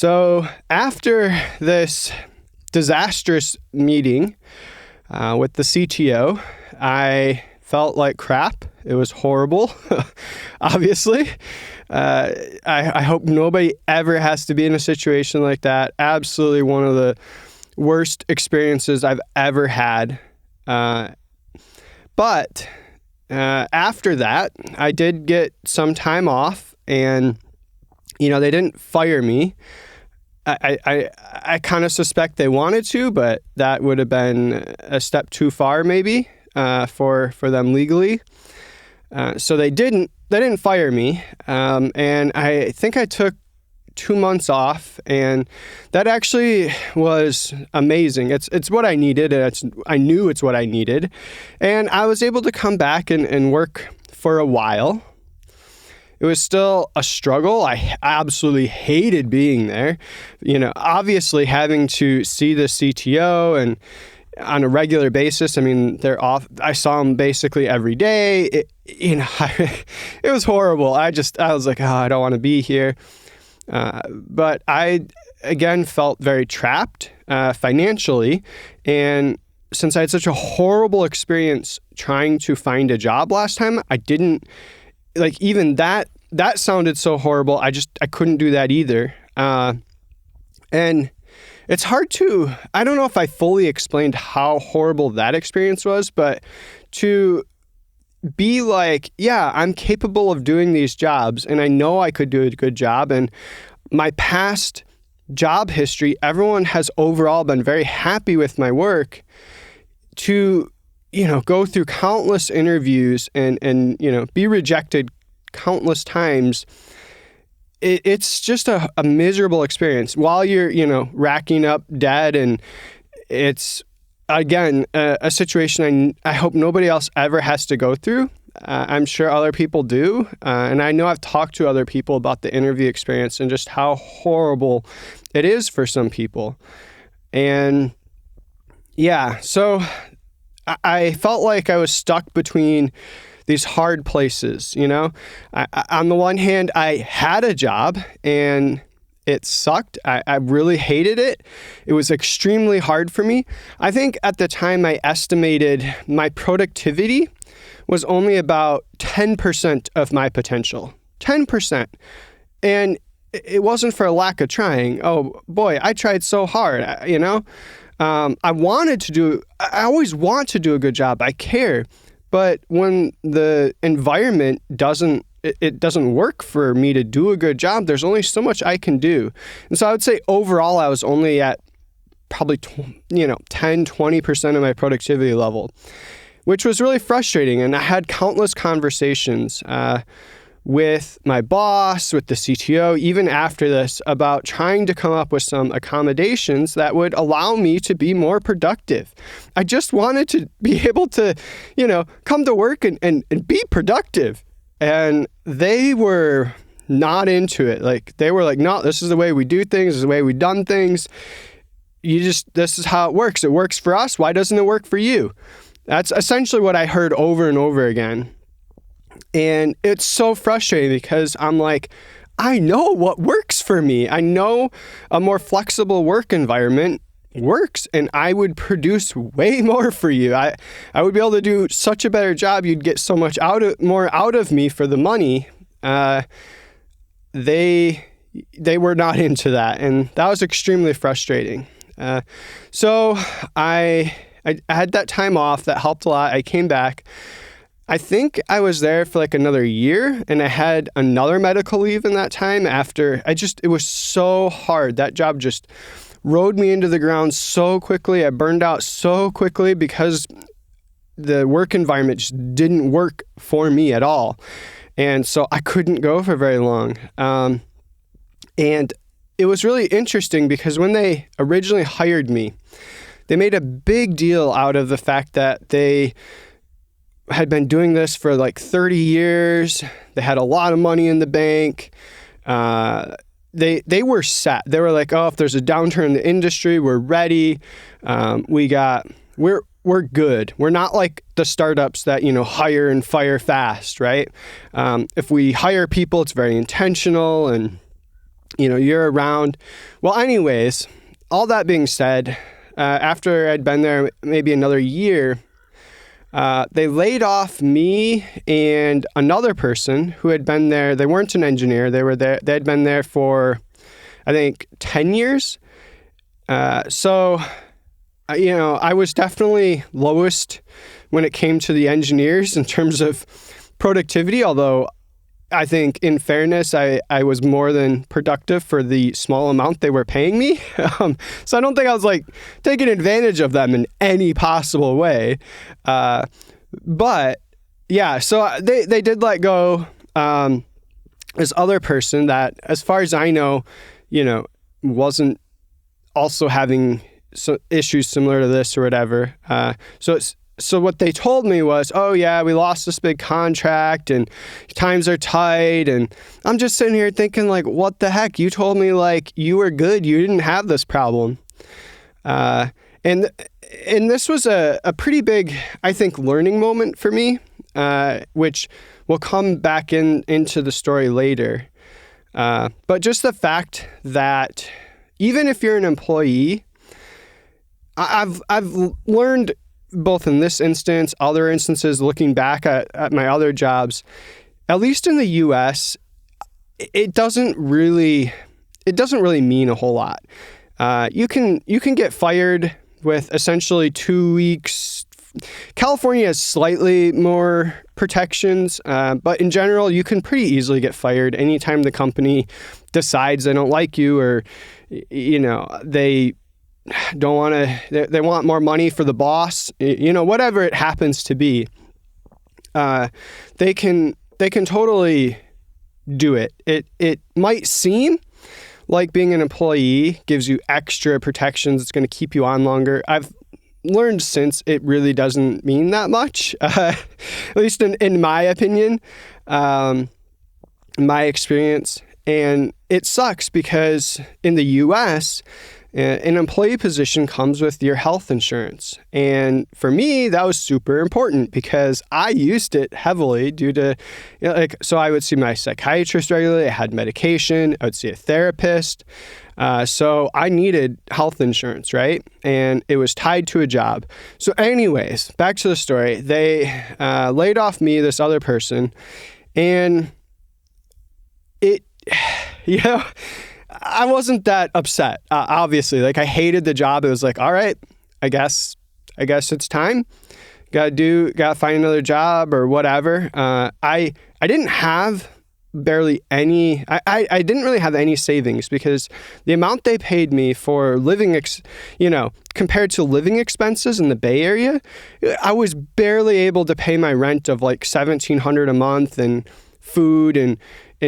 So after this disastrous meeting with the CTO, I felt like crap. It was horrible, obviously. I hope nobody ever has to be in a situation like that. Absolutely one of the worst experiences I've ever had. But after that, I did get some time off, and they didn't fire me. I kind of suspect they wanted to, but that would have been a step too far, maybe, for them legally. So they didn't fire me, and I think I took 2 months off, and that actually was amazing. It's what I needed, and I knew it's what I needed, and I was able to come back and work for a while. It was still a struggle. I absolutely hated being there. Obviously having to see the CTO and on a regular basis. I mean, they're off. I saw them basically every day. It was horrible. I was like, I don't want to be here. But I, again, felt very trapped financially. And since I had such a horrible experience trying to find a job last time, I didn't, even that sounded so horrible. I couldn't do that either. And it's hard I don't know if I fully explained how horrible that experience was, but to be like, yeah, I'm capable of doing these jobs, and I know I could do a good job. And my past job history, everyone has overall been very happy with my work. To, go through countless interviews and be rejected countless times, it's just a miserable experience while you're, racking up debt. And it's, again, a situation I hope nobody else ever has to go through. I'm sure other people do. And I know I've talked to other people about the interview experience and just how horrible it is for some people. And yeah, so I felt like I was stuck between these hard places, on the one hand, I had a job and it sucked. I really hated it. It was extremely hard for me. I think at the time I estimated my productivity was only about 10% of my potential. 10%. And it wasn't for a lack of trying. Oh boy, I tried so hard, I always want to do a good job. I care. But when the environment doesn't work for me to do a good job, there's only so much I can do. And so I would say overall, I was only at probably, 10, 20% of my productivity level, which was really frustrating. And I had countless conversations with my boss, with the CTO, even after this, about trying to come up with some accommodations that would allow me to be more productive. I just wanted to be able to, come to work and be productive. And they were not into it. They were like, no, this is the way we do things. This is the way we've done things. This is how it works. It works for us. Why doesn't it work for you? That's essentially what I heard over and over again. And it's so frustrating because I'm like, I know what works for me. I know a more flexible work environment works, and I would produce way more for you. I would be able to do such a better job. You'd get so much more out of me for the money. They were not into that, and that was extremely frustrating. So I had that time off. That helped a lot. I came back. I think I was there for another year, and I had another medical leave in that time after. It was so hard. That job just rode me into the ground so quickly. I burned out so quickly because the work environment just didn't work for me at all. And so I couldn't go for very long. And it was really interesting because when they originally hired me, they made a big deal out of the fact that they had been doing this for 30 years. They had a lot of money in the bank. They were set. They were like, oh, if there's a downturn in the industry, we're ready. We're good. We're not like the startups that, hire and fire fast, right? If we hire people, it's very intentional, and, you're around. Well, anyways, all that being said, after I'd been there maybe another year, they laid off me and another person who had been there. They weren't an engineer. They had been there for, I think, 10 years. So I was definitely lowest when it came to the engineers in terms of productivity, although I think in fairness, I was more than productive for the small amount they were paying me. So I don't think I was like taking advantage of them in any possible way. But yeah, so they did let go this other person that, as far as I know, wasn't also having issues similar to this or whatever. So what they told me was, oh yeah, we lost this big contract and times are tight. And I'm just sitting here thinking like, what the heck? You told me like you were good. You didn't have this problem. And this was a pretty big, I think, learning moment for me, which will come back into the story later. But just the fact that even if you're an employee, I've learned both in this instance, other instances, looking back at my other jobs, at least in the US, it doesn't really mean a whole lot. You can get fired with essentially 2 weeks. California has slightly more protections, but in general, you can pretty easily get fired anytime the company decides they don't like you, or they don't want to, they want more money for the boss, whatever it happens to be. They can totally do it. It might seem like being an employee gives you extra protections. It's going to keep you on longer. I've learned since it really doesn't mean that much, at least in my opinion, my experience. And it sucks because in the US, an employee position comes with your health insurance. And for me, that was super important because I used it heavily due to, so I would see my psychiatrist regularly. I had medication. I would see a therapist. So I needed health insurance, right? And it was tied to a job. So anyways, back to the story. They laid off me, this other person, and it, I wasn't that upset, obviously. Like, I hated the job. It was like, all right, I guess it's time. Gotta find another job or whatever. I didn't have barely any, I didn't really have any savings because the amount they paid me for living, compared to living expenses in the Bay Area, I was barely able to pay my rent of like $1,700 a month and food and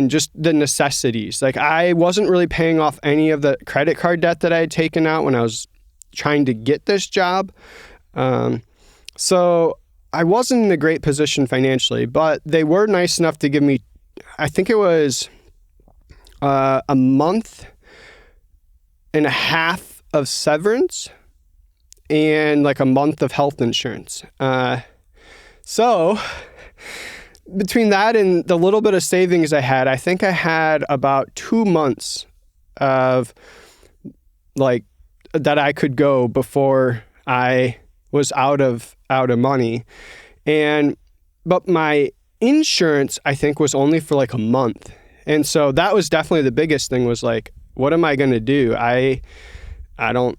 just the necessities. Like, I wasn't really paying off any of the credit card debt that I had taken out when I was trying to get this job. So I wasn't in a great position financially, but they were nice enough to give me, I think it was a month and a half of severance and like a month of health insurance. So between that and the little bit of savings I had, I think I had about 2 months of like that I could go before I was out of money. But my insurance, I think, was only for like a month. And so that was definitely the biggest thing, was like, what am I going to do? I'm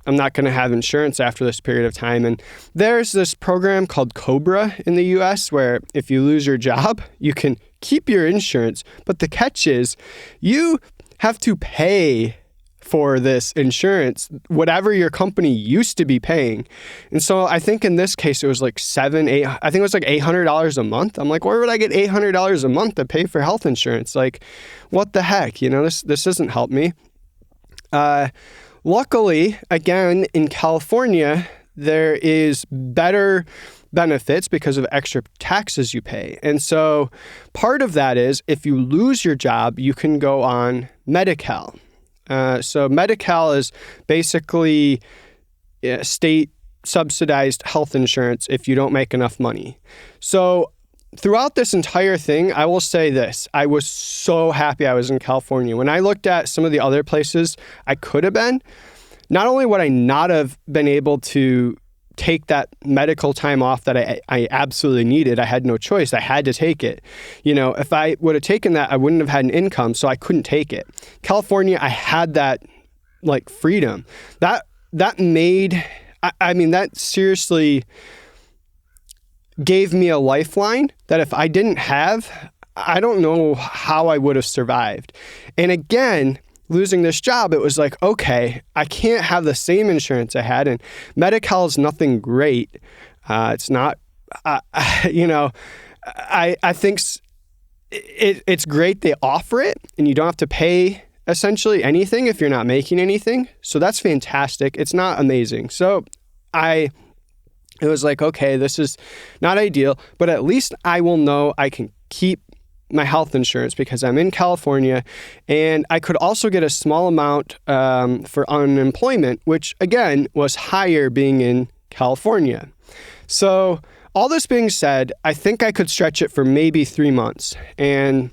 not going to have insurance after this period of time. And there's this program called COBRA in the US where if you lose your job, you can keep your insurance. But the catch is you have to pay for this insurance, whatever your company used to be paying. And so I think in this case, it was like I think it was like $800 a month. I'm like, where would I get $800 a month to pay for health insurance? Like, what the heck? This doesn't help me. Luckily, again, in California, there is better benefits because of extra taxes you pay. And so part of that is if you lose your job, you can go on Medi-Cal. So Medi-Cal is basically state subsidized health insurance if you don't make enough money. So throughout this entire thing, I will say this. I was so happy I was in California. When I looked at some of the other places I could have been, not only would I not have been able to take that medical time off that I absolutely needed, I had no choice. I had to take it. If I would have taken that, I wouldn't have had an income, so I couldn't take it. California, I had that like freedom. That made, that seriously gave me a lifeline that if I didn't have, I don't know how I would have survived. And again, losing this job, it was like, okay, I can't have the same insurance I had. And Medi-Cal is nothing great. It's not, I think it's great they offer it and you don't have to pay essentially anything if you're not making anything. So that's fantastic. It's not amazing. So it was like, okay, this is not ideal, but at least I will know I can keep my health insurance because I'm in California, and I could also get a small amount for unemployment, which again was higher being in California. So all this being said, I think I could stretch it for maybe 3 months. And